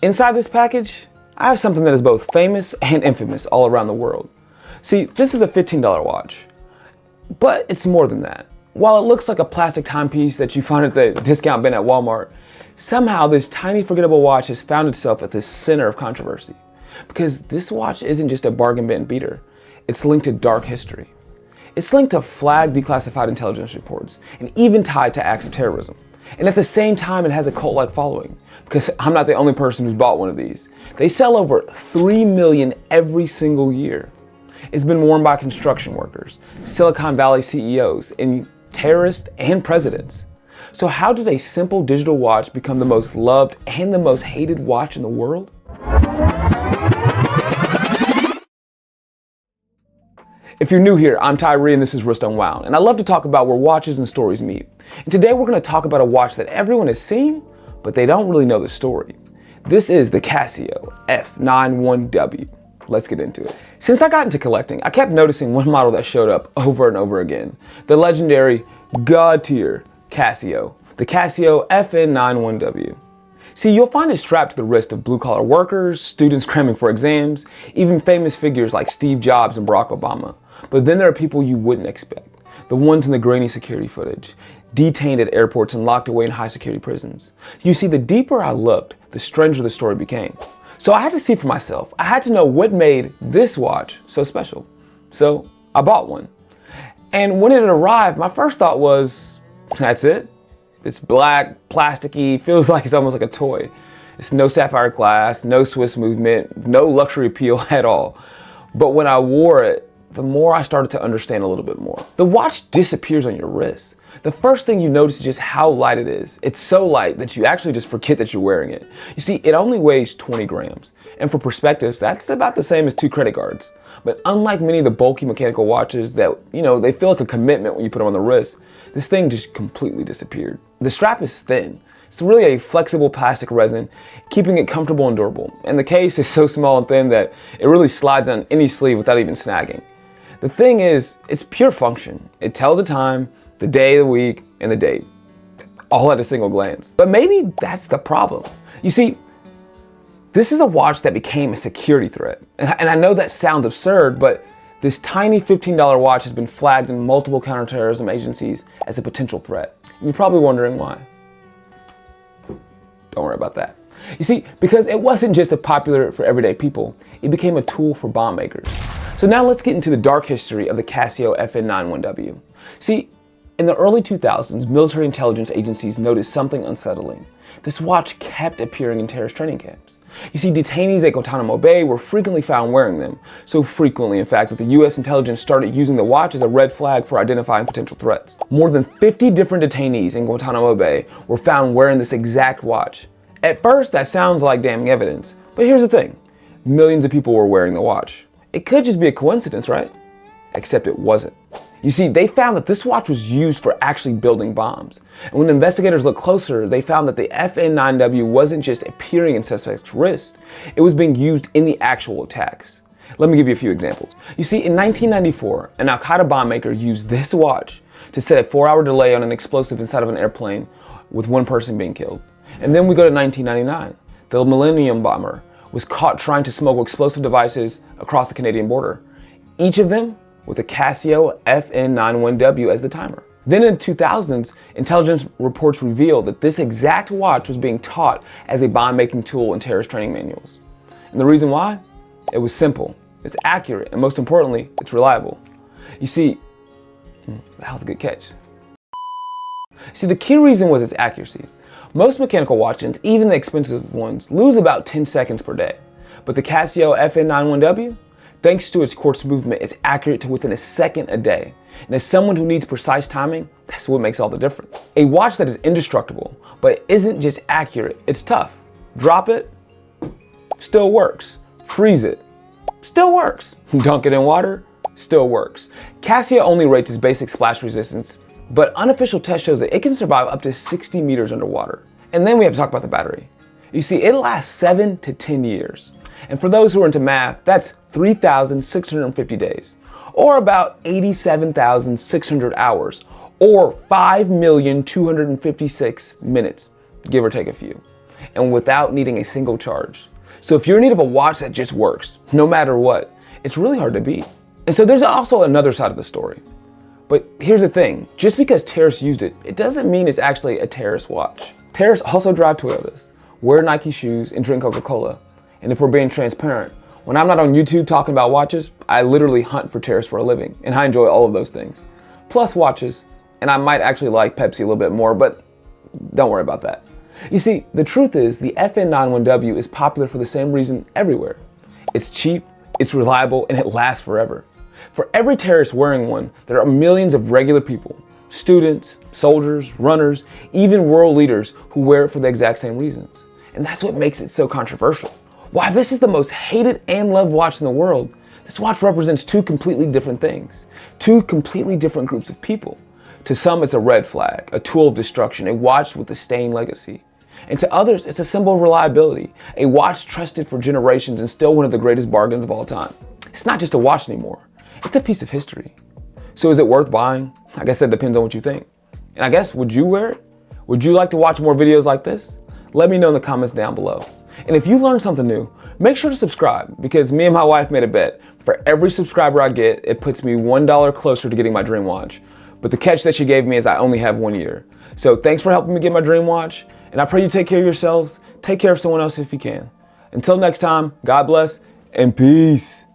Inside this package, I have something that is both famous and infamous all around the world. See, this is a $15 watch, but it's more than that. While it looks like a plastic timepiece that you find at the discount bin at Walmart, somehow this tiny forgettable watch has found itself at the center of controversy. Because this watch isn't just a bargain bin beater, it's linked to dark history. It's linked to flagged declassified intelligence reports and even tied to acts of terrorism. And at the same time, it has a cult-like following, because I'm not the only person who's bought one of these. They sell over 3 million every single year. It's been worn by construction workers, Silicon Valley CEOs, and terrorists and presidents. So how did a simple digital watch become the most loved and the most hated watch in the world? If you're new here, I'm Tyree and this is Wrist Unwound, and I love to talk about where watches and stories meet. And today we're going to talk about a watch that everyone has seen, but they don't really know the story. This is the Casio F91W. Let's get into it. Since I got into collecting, I kept noticing one model that showed up over and over again. The legendary God tier Casio, the Casio F91W. See, you'll find it strapped to the wrist of blue-collar workers, students cramming for exams, even famous figures like Steve Jobs and Barack Obama. But then there are people you wouldn't expect. The ones in the grainy security footage, detained at airports and locked away in high-security prisons. You see, the deeper I looked, the stranger the story became. So I had to see for myself. I had to know what made this watch so special. So I bought one. And when it arrived, my first thought was, that's it? It's black, plasticky, feels like it's almost like a toy. It's no sapphire glass, no Swiss movement, no luxury appeal at all. But when I wore it, the more I started to understand a little bit more. The watch disappears on your wrist. The first thing you notice is just how light it is. It's so light that you actually just forget that you're wearing it. You see, it only weighs 20 grams. And for perspective, that's about the same as 2 credit cards. But unlike many of the bulky mechanical watches that, they feel like a commitment when you put them on the wrist, this thing just completely disappeared. The strap is thin. It's really a flexible plastic resin, keeping it comfortable and durable. And the case is so small and thin that it really slides on any sleeve without even snagging. The thing is, it's pure function. It tells the time, the day of the week, and the date, all at a single glance. But maybe that's the problem. You see, this is a watch that became a security threat. And I know that sounds absurd, but this tiny $15 watch has been flagged in multiple counterterrorism agencies as a potential threat. And you're probably wondering why. Don't worry about that. You see, because it wasn't just a popular for everyday people, it became a tool for bomb makers. So now let's get into the dark history of the Casio FN91W. See, in the early 2000s, military intelligence agencies noticed something unsettling. This watch kept appearing in terrorist training camps. You see, detainees at Guantanamo Bay were frequently found wearing them. So frequently, in fact, that the US intelligence started using the watch as a red flag for identifying potential threats. More than 50 different detainees in Guantanamo Bay were found wearing this exact watch. At first, that sounds like damning evidence. But here's the thing. Millions of people were wearing the watch. It could just be a coincidence, right? Except it wasn't. You see, they found that this watch was used for actually building bombs. And when investigators looked closer, they found that the FN9W wasn't just appearing in suspects' wrists, it was being used in the actual attacks. Let me give you a few examples. You see, in 1994, an Al-Qaeda bomb maker used this watch to set a 4-hour delay on an explosive inside of an airplane with one person being killed. And then we go to 1999. The Millennium Bomber was caught trying to smuggle explosive devices across the Canadian border. Each of them with a Casio FN91W as the timer. Then in the 2000s, intelligence reports revealed that this exact watch was being taught as a bomb-making tool in terrorist training manuals. And the reason why? It was simple, it's accurate, and most importantly, it's reliable. You see, that was a good catch. See, the key reason was its accuracy. Most mechanical watches, even the expensive ones, lose about 10 seconds per day. But the Casio FN91W, thanks to its quartz movement, is accurate to within a second a day. And as someone who needs precise timing, that's what makes all the difference. A watch that is indestructible, but it isn't just accurate, it's tough. Drop it, still works. Freeze it, still works. Dunk it in water, still works. Casio only rates its basic splash resistance, but unofficial test shows that it can survive up to 60 meters underwater. And then we have to talk about the battery. You see, it lasts 7 to 10 years. And for those who are into math, that's 3,650 days, or about 87,600 hours, or 5,256 minutes, give or take a few. and without needing a single charge. So if you're in need of a watch that just works, no matter what, it's really hard to beat. And so there's also another side of the story. But here's the thing, just because terrorists used it, it doesn't mean it's actually a terrorist watch. Terrorists also drive Toyotas, wear Nike shoes, and drink Coca-Cola. And if we're being transparent, when I'm not on YouTube talking about watches, I literally hunt for terrorists for a living, and I enjoy all of those things. Plus watches, and I might actually like Pepsi a little bit more, but don't worry about that. You see, the truth is the FN91W is popular for the same reason everywhere. It's cheap, it's reliable, and it lasts forever. For every terrorist wearing one, there are millions of regular people, students, soldiers, runners, even world leaders who wear it for the exact same reasons. And that's what makes it so controversial. While this is the most hated and loved watch in the world, this watch represents two completely different things, two completely different groups of people. To some, it's a red flag, a tool of destruction, a watch with a stained legacy. And to others, it's a symbol of reliability, a watch trusted for generations and still one of the greatest bargains of all time. It's not just a watch anymore, it's a piece of history. So is it worth buying? I guess that depends on what you think. And I guess, would you wear it? Would you like to watch more videos like this? Let me know in the comments down below. And if you learned something new, make sure to subscribe, because me and my wife made a bet. For every subscriber I get, it puts me $1 closer to getting my dream watch. But the catch that she gave me is I only have 1 year. So thanks for helping me get my dream watch, and I pray you take care of yourselves, take care of someone else if you can. Until next time, God bless and peace.